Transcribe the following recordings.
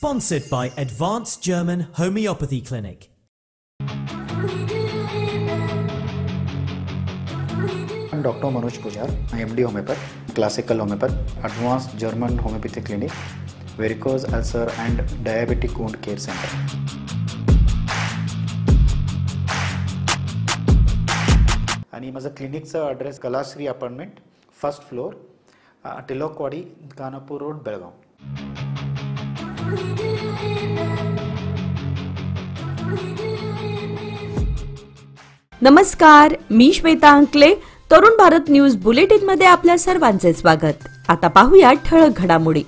Sponsored by Advanced German Homeopathy Clinic. I'm Dr. Manoj Pujar, MD Homeopath, Classical Homeopath, Advanced German Homeopathy Clinic, Varicose Ulcer and Diabetic Wound Care Center. आणि माझा क्लिनिकचा address Kalashri apartment, first floor, Tilakwadi, Khanapur road, Belgaum. नमस्कार, मी श्वेता अंकले. Tarun Bharat news bulletin मध्ये आपल्या सर्वांचे स्वागत. आता पाहूया ठळक घडामोडी.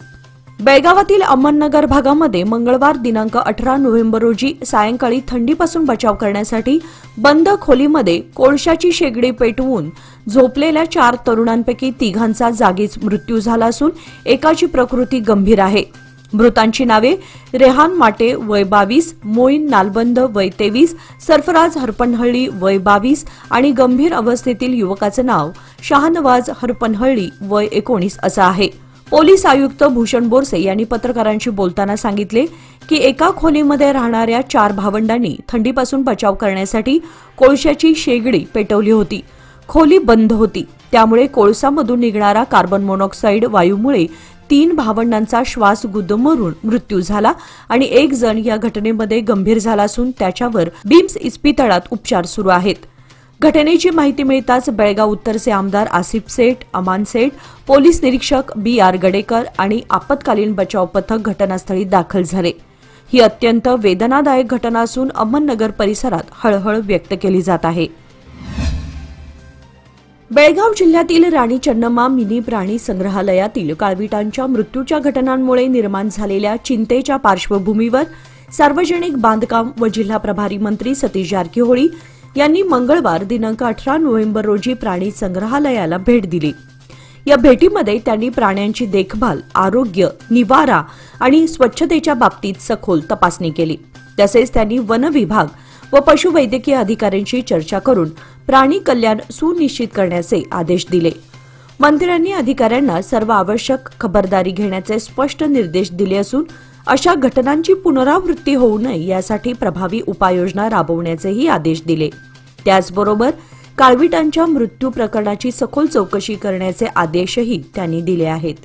बेळगावातील अमननगर भागामध्ये मंगळवार दिनांक 18 नोव्हेंबर रोजी सायंकाळी थंडीपासून बचाव करण्यासाठी बंद खोलीमध्ये कोळशाची शेगडी पेटवून झोपलेल्या 4 तरुणांपैकी 3 जागीच मृत्यू झाला असून एकाची प्रकृती गंभीर आहे. मृतांची नावे रेहान माटे वय 22, मोईन नालबंद वय 23, सरफराज हरपणहळ्ळी वय 22 आणि गंभीर अवस्थेतील युवकाचे नाव शाहनवाज हरपणहळ्ळी वय 19 असं आहे. पोलीस आयुक्त भूषण बोरसे यांनी पत्रकारांशी बोलताना सांगितले की एका खोलीमध्ये राहणाऱ्या 4 भावंडांनी थंडीपासून बचाव करण्यासाठी कोळशाची शेगडी पेटवली होती. खोली बंद होती, त्यामुळे कोळसामधून निघणारा कार्बन मोनॉक्साईड वायूमुळे 3 भावंडांचा श्वास गुदमरून मृत्यू झाला आणि 1 जण या घटनेमध्ये गंभीर झाला असून त्याच्यावर बीम्स इस्पितळात उपचार सुरू आहेत. घटनेची माहिती मिळताच बेळगाव उत्तरचे आमदार आसिफ सेठ, अमान सेठ, पोलीस निरीक्षक BR गडेकर आणि आपत्कालीन बचाव पथक घटनास्थळी दाखल झाले. ही अत्यंत वेदनादायक घटना असून अमननगर परिसरात हळहळ व्यक्त केली जात आहे. बेळगाव जिल्ह्यातील राणी चन्नम्मा मिनी प्राणी संग्रहालयातील काळविटांच्या मृत्यूच्या घटनांमुळे निर्माण झालेल्या चिंतेच्या पार्श्वभूमीवर सार्वजनिक बांधकाम व जिल्हा प्रभारी मंत्री सतीश जारकीहोळी यांनी मंगळवार दिनांक 18 नोव्हेंबर रोजी प्राणी संग्रहालयाला भेट दिली. या भेटीमध्ये त्यांनी प्राण्यांची देखभाल, आरोग्य, निवारा आणि स्वच्छतेच्या बाबतीत सखोल तपासणी केली. तसेच त्यांनी वन विभाग व पशुवैद्यकीय अधिकाऱ्यांशी चर्चा करून प्राणी कल्याण सुनिश्चित करण्याचे आदेश दिले. मंत्र्यांनी अधिकाऱ्यांना सर्व आवश्यक खबरदारी घेण्याचे स्पष्ट निर्देश दिले असून अशा घटनांची पुनरावृत्ती होऊ नये यासाठी प्रभावी उपाययोजना राबवण्याचेही आदेश दिले. त्याचबरोबर काळविटांच्या मृत्यू प्रकरणाची सखोल चौकशी करण्याचे आदेशही त्यांनी दिले आहेत.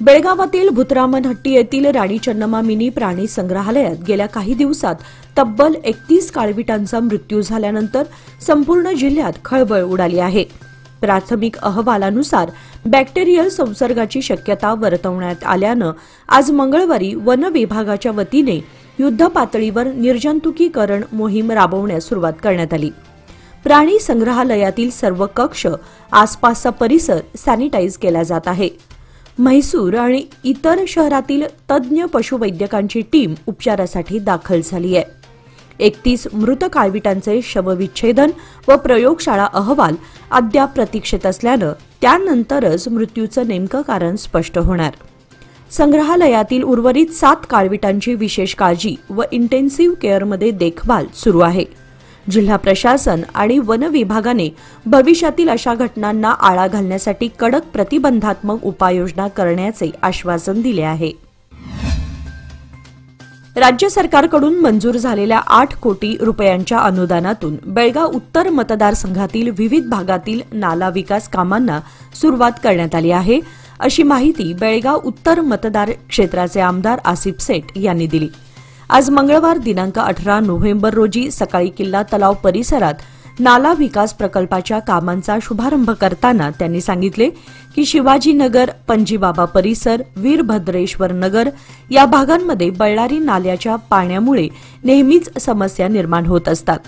बेळगावातील भूतरामनहट्टी येथील राणी चन्नम्मा मिनी प्राणी संग्रहालयात गेल्या काही दिवसात तब्बल 31 काळविटांचा मृत्यू झाल्यानंतर संपूर्ण जिल्ह्यात खळबळ उडाली आहे. प्राथमिक अहवालानुसार बॅक्टेरियल संसर्गाची शक्यता वर्तवण्यात आल्यानं आज मंगळवारी वन विभागाच्या वतीने युद्धपातळीवर निर्जंतुकीकरण मोहीम राबवण्यास सुरुवात करण्यात आली. प्राणी संग्रहालयातील सर्व कक्ष, आसपासचा परिसर सॅनिटाईज केला जात आहे. म्हैसूर आणि इतर शहरातील तज्ज्ञ पशुवैद्यकांची टीम उपचारासाठी दाखल झाली आहे. 31 मृत काळविटांचे शवविच्छेदन व प्रयोगशाळा अहवाल अद्याप प्रतीक्षेत असल्यानं त्यानंतरच मृत्यूचं नेमकं कारण स्पष्ट होणार. संग्रहालयातील उर्वरित 7 काळविटांची विशेष काळजी व इंटेन्सिव्ह केअरमध्ये देखभाल सुरू आहे. जिल्हा प्रशासन आणि वन विभागाने भविष्यातील अशा घटनांना आळा घालण्यासाठी कडक प्रतिबंधात्मक उपाययोजना करण्याचे आश्वासन दिले आहे. राज्य सरकारकडून मंजूर झालेल्या 8 कोटी रुपयांच्या अनुदानातून बेळगाव उत्तर मतदारसंघातील विविध भागातील नाला विकास कामांना सुरुवात करण्यात आली आहे, अशी माहिती बेळगाव उत्तर मतदार क्षेत्राचे आमदार आसिफ सेठ यांनी दिली. आज मंगळवार दिनांक 18 नोव्हेंबर रोजी सकाळी किल्ला तलाव परिसरात नाला विकास प्रकल्पाच्या कामांचा शुभारंभ करताना त्यांनी सांगितले की शिवाजीनगर, पंजीबाबा परिसर, वीरभद्रेश्वर नगर या भागांमध्ये बळ्ळारी नाल्याच्या पाण्यामुळे नेहमीच समस्या निर्माण होत असतात.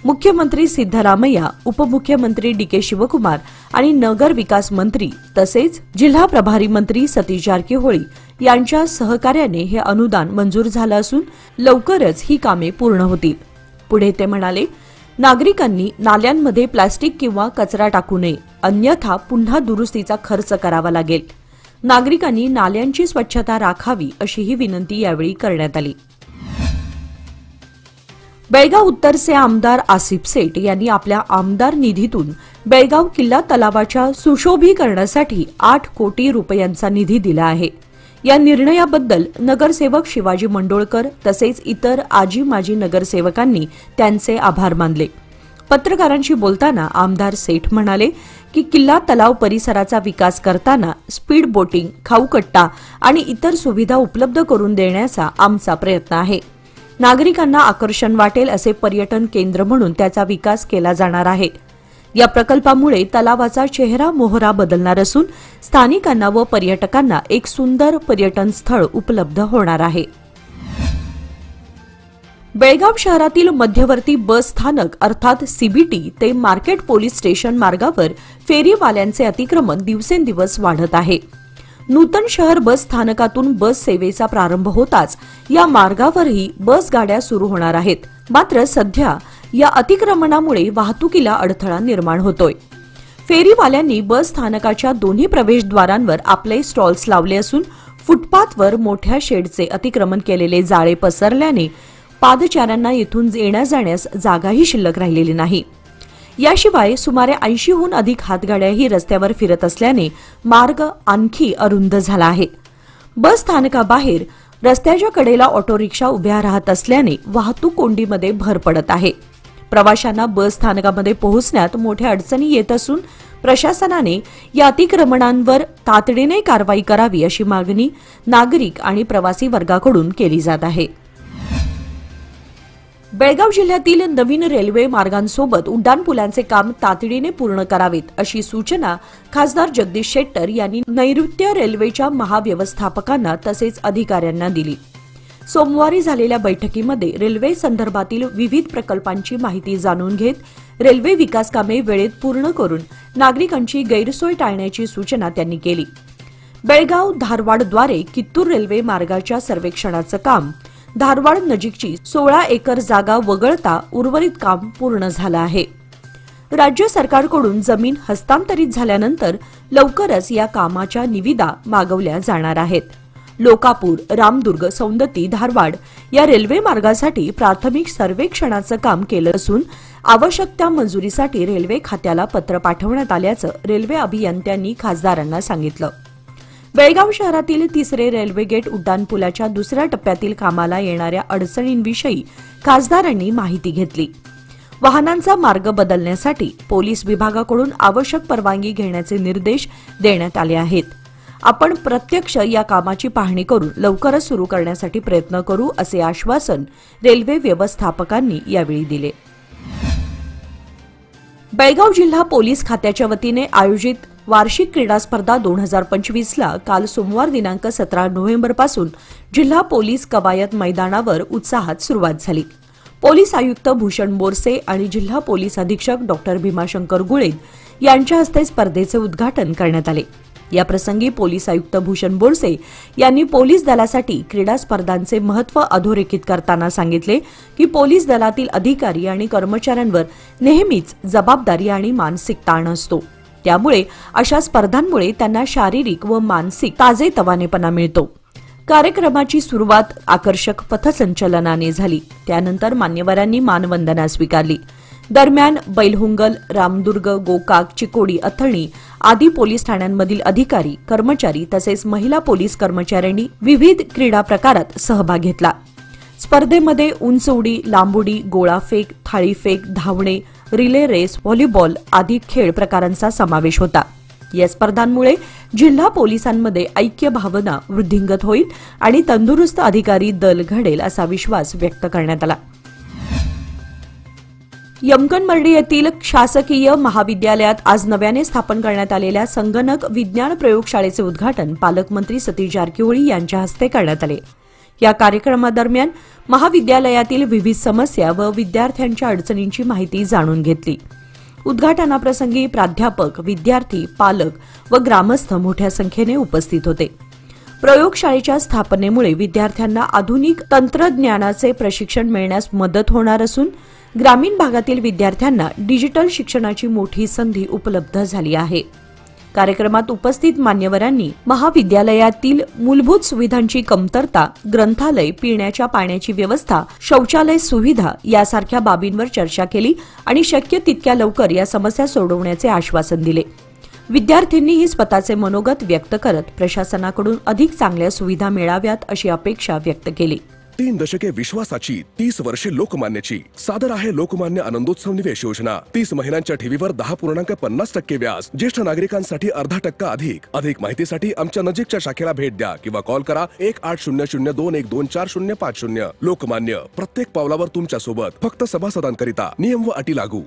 मुख्यमंत्री सिद्धरामय्या, उपमुख्यमंत्री DK शिवकुमार आणि नगर विकास मंत्री तसेच जिल्हा प्रभारी मंत्री सतीश जारकीहोळी यांच्या सहकार्याने हे अनुदान मंजूर झालं असून लवकरच ही कामे पूर्ण होतील. पुढे ते म्हणाले, नागरिकांनी नाल्यांमध्ये प्लास्टिक किंवा कचरा टाकू नये, अन्यथा पुन्हा दुरुस्तीचा खर्च करावा लागेल. नागरिकांनी नाल्यांची स्वच्छता राखावी अशीही विनंती यावेळी करण्यात आली. बेळगाव उत्तरचे आमदार आसिफ सेठ यांनी आपल्या आमदार निधीतून बेळगाव किल्ला तलावाच्या सुशोभीकरणासाठी 8 कोटी रुपयांचा निधी दिला आहे. या निर्णयाबद्दल नगरसेवक शिवाजी मंडोळकर तसेच इतर आजी माजी नगरसेवकांनी त्यांचे आभार मानले. पत्रकारांशी बोलताना आमदार सेठ म्हणाले की किल्ला तलाव परिसराचा विकास करताना स्पीड बोटिंग, खाऊकट्टा आणि इतर सुविधा उपलब्ध करून देण्याचा आमचा प्रयत्न आहे. नागरिकांना आकर्षण वाटेल असे पर्यटन केंद्र म्हणून त्याचा विकास केला जाणार आहे. या प्रकल्पामुळे तलावाचा चेहरा मोहरा बदलणार असून स्थानिकांना व पर्यटकांना एक सुंदर पर्यटन स्थळ उपलब्ध होणार आहे. बेळगाव शहरातील मध्यवर्ती बस स्थानक अर्थात सीबीटी ते मार्केट पोलीस स्टेशन मार्गावर फेरीवाल्यांचे अतिक्रमण दिवसेंदिवस वाढत आहे. नूतन शहर बस स्थानकातून बस सेवेचा प्रारंभ होताच या मार्गावरही बस गाड्या सुरू होणार आहेत. मात्र सध्या या अतिक्रमणामुळे वाहतुकीला अडथळा निर्माण होतोय. फेरीवाल्यांनी बस स्थानकाच्या दोन्ही प्रवेशद्वारांवर आपले स्टॉल्स लावले असून फुटपाथवर मोठ्या शेडचे अतिक्रमण केलेले जाळे पसरल्याने पादचाऱ्यांना येथून येण्या जाण्यास जागाही शिल्लक राहिलेली नाही. याशिवाय सुमारे 80हून अधिक हातगाड्याही रस्त्यावर फिरत असल्याने मार्ग आणखी अरुंद झाला आहे. बस स्थानकाबाहेर रस्त्याच्या कडेला ऑटो रिक्षा उभ्या राहत असल्याने वाहतूक कोंडीमध्ये भर पडत आहे. प्रवाशांना बस स्थानकामध्ये पोहोचण्यात मोठ्या अडचणी येत असून प्रशासनाने या अतिक्रमणांवर तातडीने कारवाई करावी अशी मागणी नागरिक आणि प्रवासी वर्गाकडून केली जात आहे. बेळगाव जिल्ह्यातील नवीन रेल्वे मार्गांसोबत उड्डाणपुलांचे काम तातडीने पूर्ण करावेत अशी सूचना खासदार जगदीश शेट्टर यांनी नैऋत्य रेल्वेच्या महाव्यवस्थापकांना तसेच अधिकाऱ्यांना दिली. सोमवारी झालेल्या बैठकीमध्ये रेल्वे संदर्भातील विविध प्रकल्पांची माहिती जाणून घेत रेल्वे विकास कामे वेळेत पूर्ण करून नागरिकांची गैरसोय टाळण्याची सूचना त्यांनी केली. बेळगाव धारवाडद्वारे कित्तूर रेल्वे मार्गाच्या सर्वेक्षणाचं काम धारवाड नजीकची 16 एकर जागा वगळता उर्वरित काम पूर्ण झालं आहे. राज्य सरकारकडून जमीन हस्तांतरित झाल्यानंतर लवकरच या कामाच्या निविदा मागवल्या जाणार आहेत. लोकापूर, रामदुर्ग, सौंदती, धारवाड या रेल्वे मार्गासाठी प्राथमिक सर्वेक्षणाचं काम केलं असून आवश्यक त्या मंजुरीसाठी रेल्वे खात्याला पत्र पाठवण्यात आल्याचं रेल्वे अभियंत्यांनी खासदारांना सांगितलं. बेळगाव शहरातील 3रे रेल्वे गेट उड्डाणपुलाच्या दुसऱ्या टप्प्यातील कामाला येणाऱ्या अडचणींविषयी खासदारांनी माहिती घेतली. वाहनांचा मार्ग बदलण्यासाठी पोलीस विभागाकडून आवश्यक परवानगी घेण्याचे निर्देश देण्यात आले आहेत. आपण प्रत्यक्ष या कामाची पाहणी करून लवकरच सुरू करण्यासाठी प्रयत्न करू असे आश्वासन रेल्वे व्यवस्थापकांनी यावेळी दिले. बेळगाव जिल्हा पोलीस खात्याच्या वतीने आयोजित वार्षिक क्रीडा स्पर्धा 2025ला काल सोमवार दिनांक 17 नोव्हेंबरपासून जिल्हा पोलीस कवायत मैदानावर उत्साहात सुरुवात झाली. पोलीस आयुक्त भूषण बोरसे आणि जिल्हा पोलीस अधीक्षक डॉ. भीमाशंकर गुळेद यांच्या हस्ते स्पर्धेचे उद्घाटन करण्यात आले. याप्रसंगी पोलीस आयुक्त भूषण बोरसे यांनी पोलीस दलासाठी क्रीडा स्पर्धांचे महत्त्व अधोरेखित करताना सांगितले की पोलीस दलातील अधिकारी आणि कर्मचाऱ्यांवर नेहमीच जबाबदारी आणि मानसिक ताण असतो. त्यामुळे अशा स्पर्धांमुळे त्यांना शारीरिक व मानसिक ताजेतवानेपणा मिळतो. कार्यक्रमाची सुरुवात आकर्षक पथसंचलनाने झाली. त्यानंतर मान्यवरांनी मानवंदना स्वीकारली. दरम्यान बैलहुंगल, रामदुर्ग, गोकाक, चिकोडी, अथणी आदी पोलीस ठाण्यांमधील अधिकारी, कर्मचारी तसेच महिला पोलीस कर्मचाऱ्यांनी विविध क्रीडा प्रकारात सहभाग घेतला. स्पर्धेमध्ये उंच उडी, लांब उडी, गोळाफेक, थाळीफेक, धावणे, रिले रेस, व्हॉलीबॉल आदी खेळ प्रकारांचा समावेश होता. या स्पर्धांमुळे जिल्हा पोलिसांमध्ये ऐक्य भावना वृद्धिंगत होईल आणि तंदुरुस्त अधिकारी दल घडेल असा विश्वास व्यक्त करण्यात आला. यमकनमर्डी येथील शासकीय महाविद्यालयात आज नव्याने स्थापन करण्यात आलेल्या संगणक विज्ञान प्रयोगशाळेचे उद्घाटन पालकमंत्री सतीश जारकिहोळी यांच्या हस्ते करण्यात आले. या कार्यक्रमादरम्यान महाविद्यालयातील विविध समस्या व विद्यार्थ्यांच्या अडचणींची माहिती जाणून घेतली. उद्घाटनाप्रसंगी प्राध्यापक, विद्यार्थी, पालक व ग्रामस्थ मोठ्या संख्येने उपस्थित होते. प्रयोगशाळेच्या स्थापनेमुळे विद्यार्थ्यांना आधुनिक तंत्रज्ञानाचे प्रशिक्षण मिळण्यास मदत होणार असून ग्रामीण भागातील विद्यार्थ्यांना डिजिटल शिक्षणाची मोठी संधी उपलब्ध झाली आहे. कार्यक्रमात उपस्थित मान्यवरांनी महाविद्यालयातील मूलभूत सुविधांची कमतरता, ग्रंथालय, पिण्याच्या पाण्याची व्यवस्था, शौचालय सुविधा यासारख्या बाबींवर चर्चा केली आणि शक्य तितक्या लवकर या समस्या सोडवण्याचे आश्वासन दिले. विद्यार्थ्यांनीही स्वतःचे मनोगत व्यक्त करत प्रशासनाकडून अधिक चांगल्या सुविधा मिळाव्यात अशी अपेक्षा व्यक्त केली. 3 दशके विश्वासाची, 30 वर्षे लोकमान्याची. सादर आहे लोकमान्य आनंदोत्सव निवेश योजना. 30 महिन्यांच्या ठेवीवर 10.50% व्याज. ज्येष्ठ नागरिकांसाठी 0.5% अधिक. अधिक माहितीसाठी आमच्या नजीकच्या शाखेला भेट द्या किंवा कॉल करा 180021245050. लोकमान्य, प्रत्येक पावलावर तुमच्या सोबत. फक्त सभासदांकरिता. नियम व अटी लागू.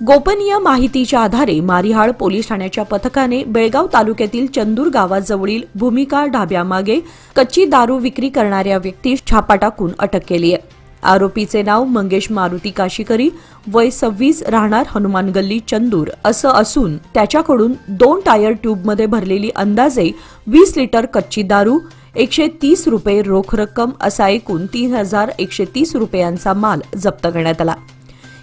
गोपनीय माहितीच्या आधारे मारिहाळ पोलीस ठाण्याच्या पथकाने बेळगाव तालुक्यातील चंदूर गावाजवळील भूमिका ढाब्यामागे कच्ची दारू विक्री करणाऱ्या व्यक्तीस छापा टाकून अटक केली आहे. आरोपीचे नाव मंगेश मारुती काशीकरी, वय 26, राहणार हनुमान गल्ली चंदूर असं असून त्याच्याकडून 2 टायर ट्यूबमध्ये भरलेली अंदाजे 20 लिटर कच्ची दारू, 130 रुपये रोख रक्कम असा एकूण 3130 रुपयांचा माल जप्त करण्यात आला.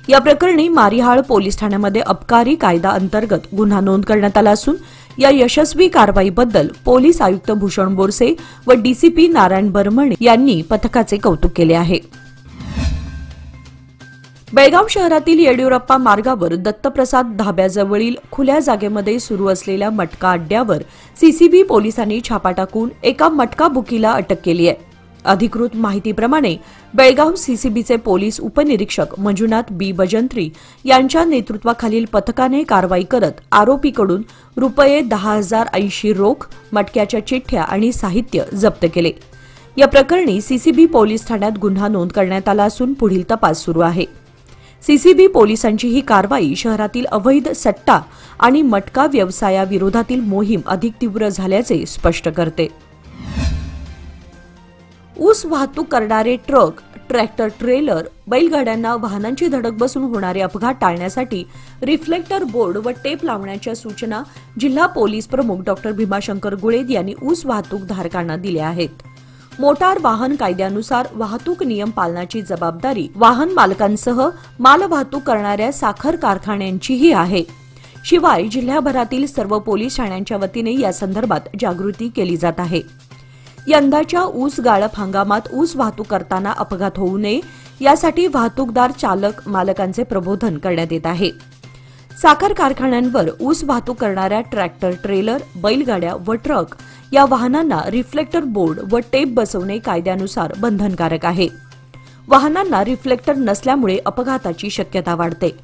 या प्रकरणी मारिहाळ पोलीस ठाण्यामध्ये अबकारी कायदा अंतर्गत गुन्हा नोंद करण्यात आला असून या यशस्वी कारवाईबद्दल पोलीस आयुक्त भूषण बोरसे व डीसीपी नारायण बर्मणे यांनी पथकाचे कौतुक केले आहे. बेळगाव शहरातील येडियुरप्पा मार्गावर दत्तप्रसाद ढाब्याजवळील खुल्या जागेमध्ये सुरू असलेल्या मटका अड्ड्यावर सीसीबी पोलिसांनी छापा टाकून एका मटका बुकीला अटक केली आहे. अधिकृत माहितीप्रमाणे बेळगाव सीसीबीचे पोलीस उपनिरीक्षक मंजुनाथ बी बजंत्री यांच्या नेतृत्वाखालील पथकाने कारवाई करत आरोपीकडून रुपये 10,080 रोख, मटक्याच्या चिठ्ठ्या आणि साहित्य जप्त केले. या प्रकरणी सीसीबी पोलीस ठाण्यात गुन्हा नोंद करण्यात आला असून पुढील तपास सुरू आहे. सीसीबी पोलिसांची ही कारवाई शहरातील अवैध सट्टा आणि मटका व्यवसायाविरोधातील मोहीम अधिक तीव्र झाल्याचे स्पष्ट करते. ऊस वाहतूक करणारे ट्रक, ट्रॅक्टर ट्रेलर, बैलगाड्यांना वाहनांची धडक बसून होणारे अपघात टाळण्यासाठी रिफ्लेक्टर बोर्ड व टेप लावण्याच्या सूचना जिल्हा पोलीस प्रमुख डॉ. भीमाशंकर गुळेद यांनी ऊस वाहतूकधारकांना दिल्या आहेत. मोटार वाहन कायद्यानुसार वाहतूक नियम पालनाची जबाबदारी वाहन मालकांसह मालवाहतूक करणाऱ्या साखर कारखान्यांचीही आहे. शिवाय जिल्ह्याभरातील सर्व पोलीस ठाण्यांच्या वतीने या संदर्भात जागृती केली जात आहे. यंदाच्या ऊस गाळप हंगामात ऊस वाहतूक करताना अपघात होऊ नये यासाठी वाहतूकदार चालक मालकांचे प्रबोधन करण्यात येत आहे. साखर कारखान्यांवर ऊस वाहतूक करणाऱ्या ट्रॅक्टर ट्रेलर, बैलगाड्या व ट्रक या वाहनांना रिफ्लेक्टर बोर्ड व टेप बसवणे कायद्यानुसार बंधनकारक आहे. वाहनांना रिफ्लेक्टर नसल्यामुळे अपघाताची शक्यता वाढते.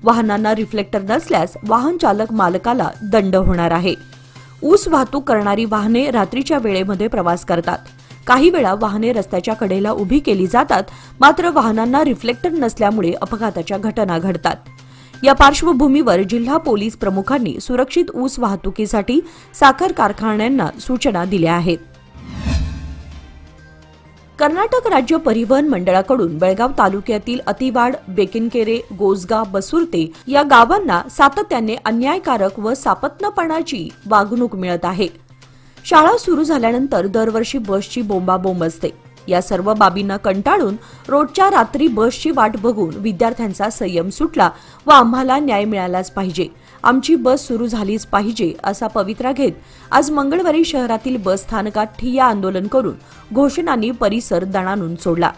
वाहनांना रिफ्लेक्टर नसल्यास वाहन चालक मालकाला दंड होणार आहे. ऊस वाहतूक करणारी वाहने रात्रीच्या वेळेमध्ये प्रवास करतात. काही वेळा वाहने रस्त्याच्या कडेला उभी केली जातात, मात्र वाहनांना रिफ्लेक्टर नसल्यामुळे अपघाताच्या घटना घडतात. या पार्श्वभूमीवर जिल्हा पोलीस प्रमुखांनी सुरक्षित ऊस वाहतुकीसाठी साखर कारखान्यांना सूचना दिल्या आहेत. कर्नाटक राज्य परिवहन मंडळाकडून बेळगाव तालुक्यातील अतिवाड, बेकिनकेरे, गोसगा, बसुर्ते या गावांना सातत्याने अन्यायकारक व सापत्नपणाची वागणूक मिळत आहे. शाळा सुरू झाल्यानंतर दरवर्षी बसची बोंबाबोंब असते. या सर्व बाबींना कंटाळून रोजच्या रात्री बसची वाट बघून विद्यार्थ्यांचा संयम सुटला व आम्हाला न्याय मिळालाच पाहिजे, आमची बस सुरू झालीच पाहिजे असा पवित्रा घेत आज मंगळवारी शहरातील बस स्थानकात ठिय्या आंदोलन करून घोषणांनी परिसर दणाणून सोडला.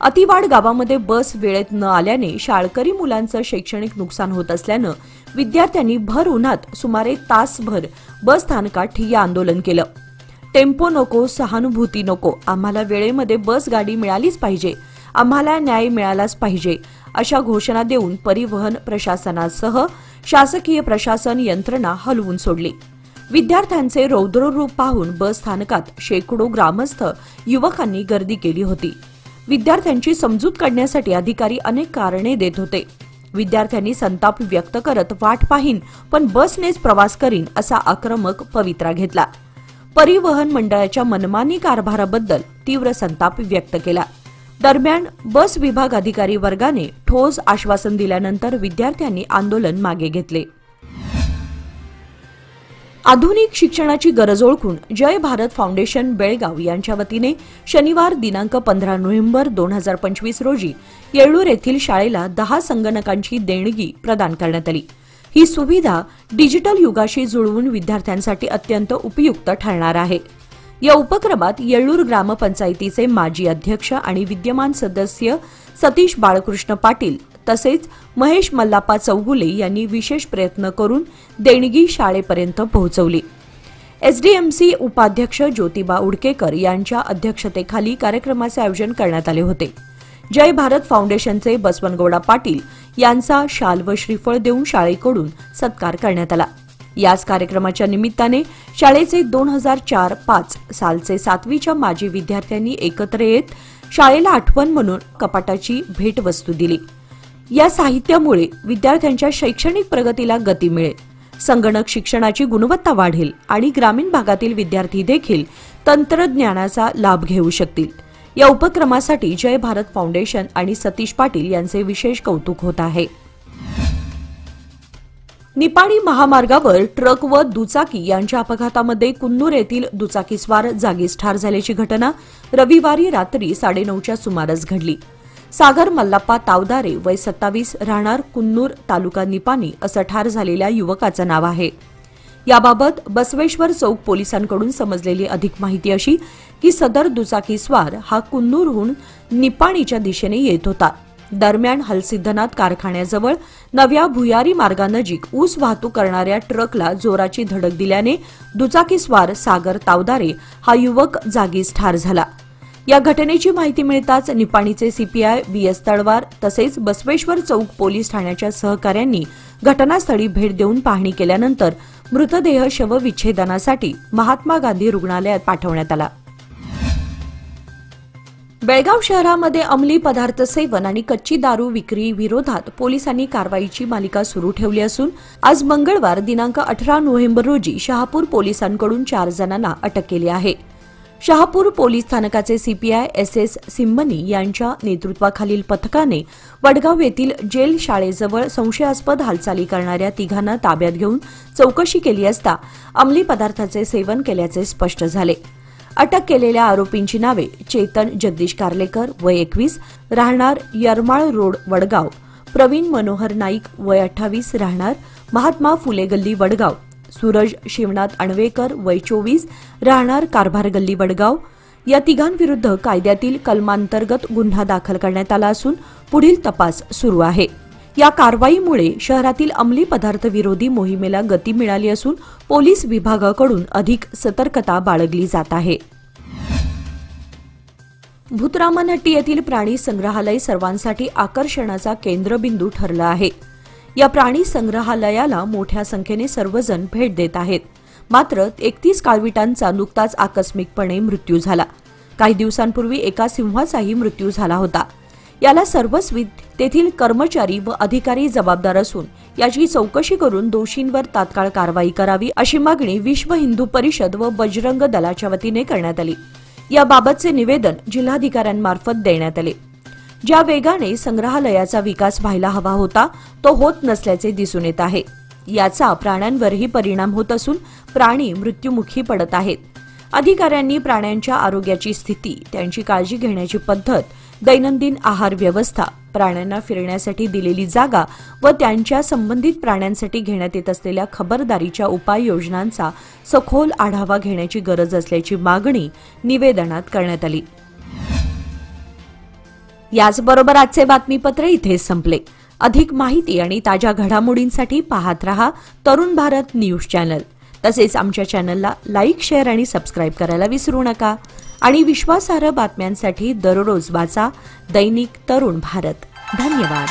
अतिवाड गावामध्ये बस वेळेत न आल्याने शाळकरी मुलांचं शैक्षणिक नुकसान होत असल्यानं विद्यार्थ्यांनी भर उन्हात सुमारे तासभर बस स्थानकात ठिय्या आंदोलन केलं. टेम्पो नको, सहानुभूती नको, आम्हाला वेळेमध्ये बस गाडी मिळालीच पाहिजे, आम्हाला न्याय मिळालाच पाहिजे अशा घोषणा देऊन परिवहन प्रशासनासह शासकीय प्रशासन यंत्रणा हलवून सोडली. विद्यार्थ्यांचे रौद्ररूप पाहून बस स्थानकात शेकडो ग्रामस्थ युवकांनी गर्दी केली होती. विद्यार्थ्यांची समजूत काढण्यासाठी अधिकारी अनेक कारणे देत होते. विद्यार्थ्यांनी संताप व्यक्त करत वाट पाहीन पण बसनेच प्रवास करीन असा आक्रमक पवित्रा घेतला. परिवहन मंडळाच्या मनमानी कारभाराबद्दल तीव्र संताप व्यक्त केला. दरम्यान बस विभाग अधिकारी वर्गाने ठोस आश्वासन दिल्यानंतर विद्यार्थ्यांनी आंदोलन मागे घेतले. आधुनिक शिक्षणाची गरज ओळखून जय भारत फाउंडेशन बेळगाव यांच्या वतीने शनिवार दिनांक 15 नोव्हेंबर 2025 रोजी येळ्ळूर येथील शाळेला 10 संगणकांची देणगी प्रदान करण्यात आली. ही सुविधा डिजिटल युगाशी जुळवून विद्यार्थ्यांसाठी अत्यंत उपयुक्त ठरणार आहे. या उपक्रमात येळ्ळूर ग्रामपंचायतीचे माजी अध्यक्ष आणि विद्यमान सदस्य सतीश बाळकृष्ण पाटील तसेच महेश मल्लाप्पा चौगुले यांनी विशेष प्रयत्न करून देणगी शाळेपर्यंत पोहोचवली. एसडीएमसी उपाध्यक्ष ज्योतिबा उडकेकर यांच्या अध्यक्षतेखाली कार्यक्रमाचे आयोजन करण्यात आले होते. जय भारत फाउंडेशनचे बसवनगौडा पाटील यांचा शाल व श्रीफळ देऊन शाळेकडून सत्कार करण्यात आला. याच कार्यक्रमाच्या निमित्ताने शाळेचे 2004-05 सालचे 7वीच्या माजी विद्यार्थ्यांनी एकत्र येत शाळेला आठवण म्हणून कपाटाची भेटवस्तू दिली. या साहित्यामुळे विद्यार्थ्यांच्या शैक्षणिक प्रगतीला गती मिळेल, संगणक शिक्षणाची गुणवत्ता वाढेल आणि ग्रामीण भागातील विद्यार्थी देखील तंत्रज्ञानाचा लाभ घेऊ शकतील. या उपक्रमासाठी जय भारत फाउंडेशन आणि सतीश पाटील यांचे विशेष कौतुक होत आहे. निपाणी महामार्गावर ट्रक व दुचाकी यांच्या अपघातामध्ये कुन्नूर येथील दुचाकीस्वार जागीच ठार झाल्याची घटना रविवारी रात्री 9:30च्या सुमारास घडली. सागर मल्लाप्पा तावदारे वय 27 राहणार कुन्नूर तालुका निपाणी असं ठार झालेल्या युवकाचं नाव आहे. याबाबत बसवेश्वर चौक पोलिसांकडून समजलेली अधिक माहिती अशी की सदर दुचाकीस्वार हा कुन्नूरहून निपाणीच्या दिशेने येत होता. दरम्यान हलसिद्धनाथ कारखान्याजवळ नव्या भुयारी मार्गानजीक ऊस वाहतूक करणाऱ्या ट्रकला जोराची धडक दिल्याने दुचाकीस्वार सागर तावदारे हा युवक जागीच ठार झाला. या घटनेची माहिती मिळताच निपाणीचे सीपीआय बीएस तळवार तसेच बसवेश्वर चौक पोलीस ठाण्याच्या सहकाऱ्यांनी घटनास्थळी भेट देऊन पाहणी केल्यानंतर मृतदेह शवविच्छेदनासाठी महात्मा गांधी रुग्णालयात पाठवण्यात आला. बेळगाव शहरामध्ये अंमली पदार्थ सेवन आणि कच्ची दारू विक्री विरोधात पोलिसांनी कारवाईची मालिका सुरू ठेवली असून आज मंगळवार दिनांक 18 नोव्हेंबर रोजी शहापूर पोलिसांकडून 4 जणांना अटक केली आहे. शहापूर पोलीस स्थानकाचे सीपीआय एस सिम्मनी यांच्या नेतृत्वाखालील पथकाने वडगाव येथील जेल शाळेजवळ संशयास्पद हालचाली करणाऱ्या तिघांना ताब्यात घेऊन चौकशी केली असता अंमली पदार्थाचे सेवन केल्याचे स्पष्ट झाले. अटक केलेल्या आरोपींची नावे चेतन जगदीश कार्लेकर वय 21 राहणार यरमाळ रोड वडगाव, प्रवीण मनोहर नाईक वय 28 राहणार महात्मा फुले गल्ली वडगाव, सूरज शिवनाथ अणवेकर वय 24 राहणार कारभार गल्ली वडगाव. या तिघांविरुद्ध कायद्यातील कलमांतर्गत गुन्हा दाखल करण्यात आला असून पुढील तपास सुरू आहे. या कारवाईमुळे शहरातील अंमली पदार्थ विरोधी मोहिमेला गती मिळाली असून पोलीस विभागाकडून अधिक सतर्कता बाळगली जात आहे. भूतरामनहट्टी येथील प्राणी संग्रहालय सर्वांसाठी आकर्षणाचा केंद्रबिंदू ठरलं आहे. या प्राणी संग्रहालयाला मोठ्या संख्येने सर्वजण भेट देत आहेत. मात्र 31 काळविटांचा नुकताच आकस्मिकपणे मृत्यू झाला. काही दिवसांपूर्वी एका सिंहाचाही मृत्यू झाला होता. याला सर्वस्वी तेथील कर्मचारी व अधिकारी जबाबदार असून याची चौकशी करून दोषींवर तात्काळ कारवाई करावी अशी मागणी विश्व हिंदू परिषद व बजरंग दलाच्या वतीने करण्यात आली. याबाबतचे निवेदन जिल्हाधिकाऱ्यांमार्फत देण्यात आले. ज्या वेगाने संग्रहालयाचा विकास व्हायला हवा होता तो होत नसल्याचे दिसून येत आहे. याचा प्राण्यांवरही परिणाम होत असून प्राणी मृत्युमुखी पडत आहेत. अधिकाऱ्यांनी प्राण्यांच्या आरोग्याची स्थिती, त्यांची काळजी घेण्याची पद्धत, दैनंदिन आहार व्यवस्था, प्राण्यांना फिरण्यासाठी दिलेली जागा व त्यांच्या संबंधित प्राण्यांसाठी घेण्यात येत असलेल्या खबरदारीच्या उपाययोजनांचा सखोल आढावा घेण्याची गरज असल्याची मागणी निवेदनात करण्यात आली. याचबरोबर आजचे बातमीपत्र इथेच संपले. अधिक माहिती आणि ताज्या घडामोडींसाठी पाहत रहा तरुण भारत न्यूज चॅनल. तसेच आमच्या चॅनलला लाईक, शेअर आणि सबस्क्राईब करायला विसरू नका. आणि विश्वासार्ह बातम्यांसाठी दररोज वाचा दैनिक तरुण भारत. धन्यवाद.